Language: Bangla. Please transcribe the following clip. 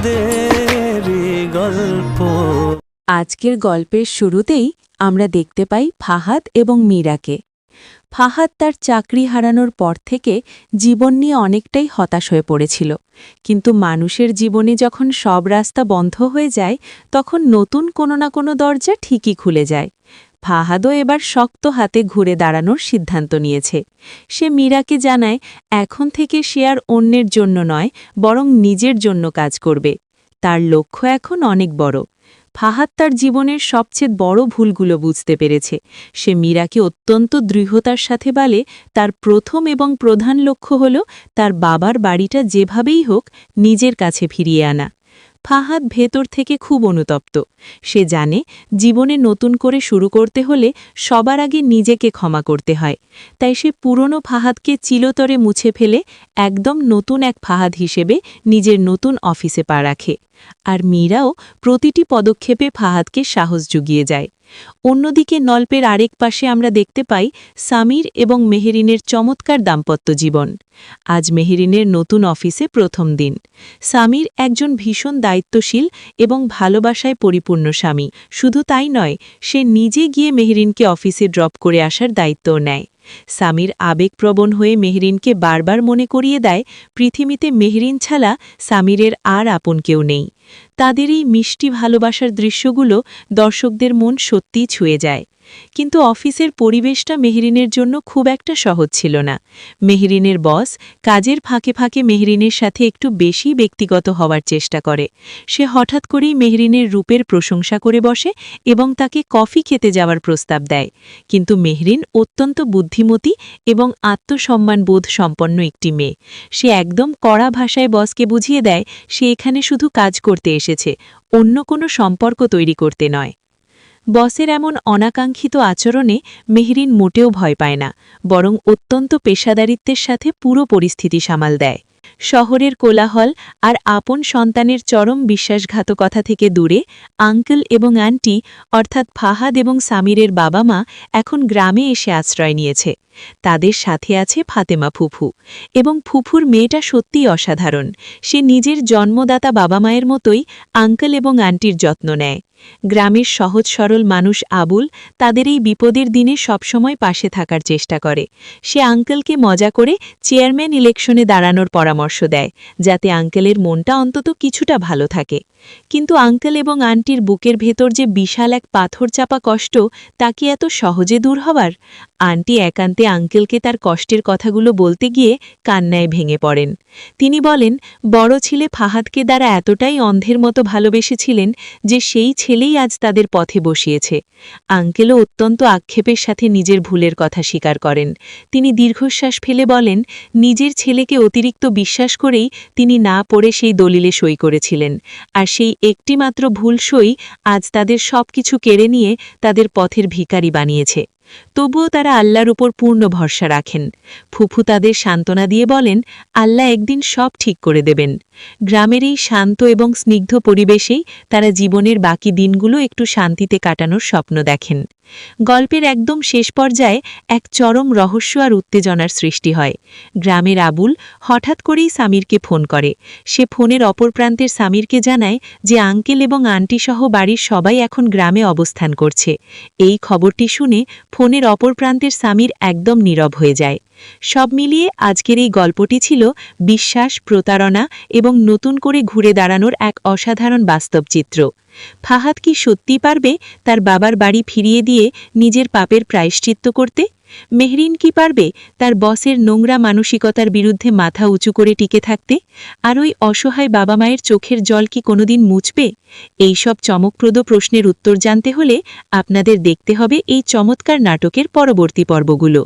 আমাদেরই গল্প। আজকের গল্পের শুরুতেই আমরা দেখতে পাই ফাহাদ এবং মীরাকে। ফাহাদ তার চাকরি হারানোর পর থেকে জীবন নিয়ে অনেকটাই হতাশ হয়ে পড়েছিল, কিন্তু মানুষের জীবনে যখন সব রাস্তা বন্ধ হয়ে যায় তখন নতুন কোনো না কোনো দরজা ঠিকই খুলে যায়। ফাহাদও এবার শক্ত হাতে ঘুরে দাঁড়ানোর সিদ্ধান্ত নিয়েছে। সে মীরাকে জানায় এখন থেকে সে আর অন্যের জন্য নয়, বরং নিজের জন্য কাজ করবে। তার লক্ষ্য এখন অনেক বড়। ফাহাদ তার জীবনের সবচেয়ে বড় ভুলগুলো বুঝতে পেরেছে। সে মীরাকে অত্যন্ত দৃঢ়তার সাথে বলে তার প্রথম এবং প্রধান লক্ষ্য হল তার বাবার বাড়িটা যেভাবেই হোক নিজের কাছে ফিরিয়ে আনা। ফাহাদ ভেতর থেকে খুব অনুতপ্ত। সে জানে জীবনে নতুন করে শুরু করতে হলে সবার আগে নিজেকে ক্ষমা করতে হয়। তাই সে পুরনো ফাহাদকে চিরতরে মুছে ফেলে একদম নতুন এক ফাহাদ হিসেবে নিজের নতুন অফিসে পা রাখে। আর মীরাও প্রতিটি পদক্ষেপে ফাহাদকে সাহস জুগিয়ে যায়। অন্যদিকে নল্পের আরেক পাশে আমরা দেখতে পাই সামির এবং মেহেরিনের চমৎকার দাম্পত্য জীবন। আজ মেহেরিনের নতুন অফিসে প্রথম দিন। সামির একজন ভীষণ দায়িত্বশীল এবং ভালোবাসায় পরিপূর্ণ স্বামী। শুধু তাই নয়, সে নিজে গিয়ে মেহেরিনকে অফিসে ড্রপ করে আসার দায়িত্বও নেয়। সামির আবেগপ্রবণ হয়ে মেহেরিনকে বারবার মনে করিয়ে দেয় পৃথিবীতে মেহেরিন ছাড়া সামিরের আর আপন কেউ নেই। তাদের এই মিষ্টি ভালোবাসার দৃশ্যগুলো দর্শকদের মন সত্যিই ছুঁয়ে যায়। কিন্তু অফিসের পরিবেশটা মেহেরিনের জন্য খুব একটা সহজ ছিল না। মেহেরিনের বস কাজের ফাঁকে ফাঁকে মেহেরিনের সাথে একটু বেশি ব্যক্তিগত হওয়ার চেষ্টা করে। সে হঠাৎ করেই মেহেরিনের রূপের প্রশংসা করে বসে এবং তাকে কফি খেতে যাওয়ার প্রস্তাব দেয়। কিন্তু মেহেরিন অত্যন্ত বুদ্ধিমতী এবং আত্মসম্মানবোধ সম্পন্ন একটি মেয়ে। সে একদম কড়া ভাষায় বসকে বুঝিয়ে দেয় সে এখানে শুধু কাজ করতে এসেছে, অন্য কোনো সম্পর্ক তৈরি করতে নয়। বসের এমন অনাকাঙ্ক্ষিত আচরণে মেহেরিন মোটেও ভয় পায় না, বরং অত্যন্ত পেশাদারিত্বের সাথে পুরো পরিস্থিতি সামাল দেয়। শহরের কোলাহল আর আপন সন্তানের চরম বিশ্বাসঘাতকতা থেকে দূরে আঙ্কেল এবং আন্টি অর্থাৎ ফাহাদ এবং সামিরের বাবা মা এখন গ্রামে এসে আশ্রয় নিয়েছে। তাদের সাথে আছে ফাতেমা ফুফু, এবং ফুফুর মেয়েটা সত্যিই অসাধারণ। সে নিজের জন্মদাতা বাবা মায়ের মতোই আঙ্কেল এবং আন্টির যত্ন নেয়। গ্রামের সহজ সরল মানুষ আবুল তাদের এই বিপদের দিনে সবসময় পাশে থাকার চেষ্টা করে। সে আঙ্কেলকে মজা করে চেয়ারম্যান ইলেকশনে দাঁড়ানোর পরামর্শ দেয়, যাতে আঙ্কেলের মনটা অন্তত কিছুটা ভালো থাকে। কিন্তু আঙ্কেল এবং আন্টির বুকের ভেতর যে বিশাল এক পাথর চাপা কষ্ট, তা কি এত সহজে দূর হবার? আন্টি একান্তে আঙ্কেলকে তার কষ্টের কথাগুলো বলতে গিয়ে কান্নায় ভেঙে পড়েন। তিনি বলেন বড় ছেলে ফাহাদকে তারা এতটাই অন্ধের মতো ভালোবেসেছিলেন যে সেই ছেলেই আজ তাদের পথে বসিয়েছে। আঙ্কেলও অত্যন্ত আক্ষেপের সাথে নিজের ভুলের কথা স্বীকার করেন। তিনি দীর্ঘশ্বাস ফেলে বলেন নিজের ছেলেকে অতিরিক্ত বিশ্বাস করেই তিনি না পড়ে সেই দলিলে সই করেছিলেন, আর সেই একটিমাত্র ভুল সই আজ তাদের সবকিছু কেড়ে নিয়ে তাদের পথের ভিখারি বানিয়েছে। তবুও তারা আল্লাহর উপর পূর্ণ ভরসা রাখেন। ফুফু তাদের সান্ত্বনা দিয়ে বলেন আল্লাহ একদিন সব ঠিক করে দেবেন। গ্রামের এই শান্ত এবং স্নিগ্ধ পরিবেশেই তারা জীবনের বাকি দিনগুলো একটু শান্তিতে কাটানোর স্বপ্ন দেখেন। গল্পের একদম শেষ পর্যায়ে এক চরম রহস্য আর উত্তেজনার সৃষ্টি হয়। গ্রামের আবুল হঠাৎ করেই সামিরকে ফোন করে। সে ফোনের অপর প্রান্তের সামিরকে জানায় যে আঙ্কেল এবং আন্টি সহ বাড়ির সবাই এখন গ্রামে অবস্থান করছে। এই খবরটি শুনে ফোনের অপর প্রান্তের সামির একদম নীরব হয়ে যায়। সব মিলিয়ে আজকের এই গল্পটি ছিল বিশ্বাস, প্রতারণা এবং নতুন করে ঘুরে দাঁড়ানোর এক অসাধারণ বাস্তব চিত্র। ফাহাদ কি সত্যি পারবে তার বাবার বাড়ি ফিরিয়ে দিয়ে নিজের পাপের প্রায়শ্চিত্ত করতে? মেহরিন কি পারবে তার বসের নোংরা মানসিকতার বিরুদ্ধে মাথা উঁচু করে টিকে থাকতে? আর ওই অসহায় বাবা মায়ের চোখের জল কি কোনোদিন মুছবে? এই সব চমকপ্রদ প্রশ্নের উত্তর জানতে হলে আপনাদের দেখতে হবে এই চমৎকার নাটকের পরবর্তী পর্বগুলো।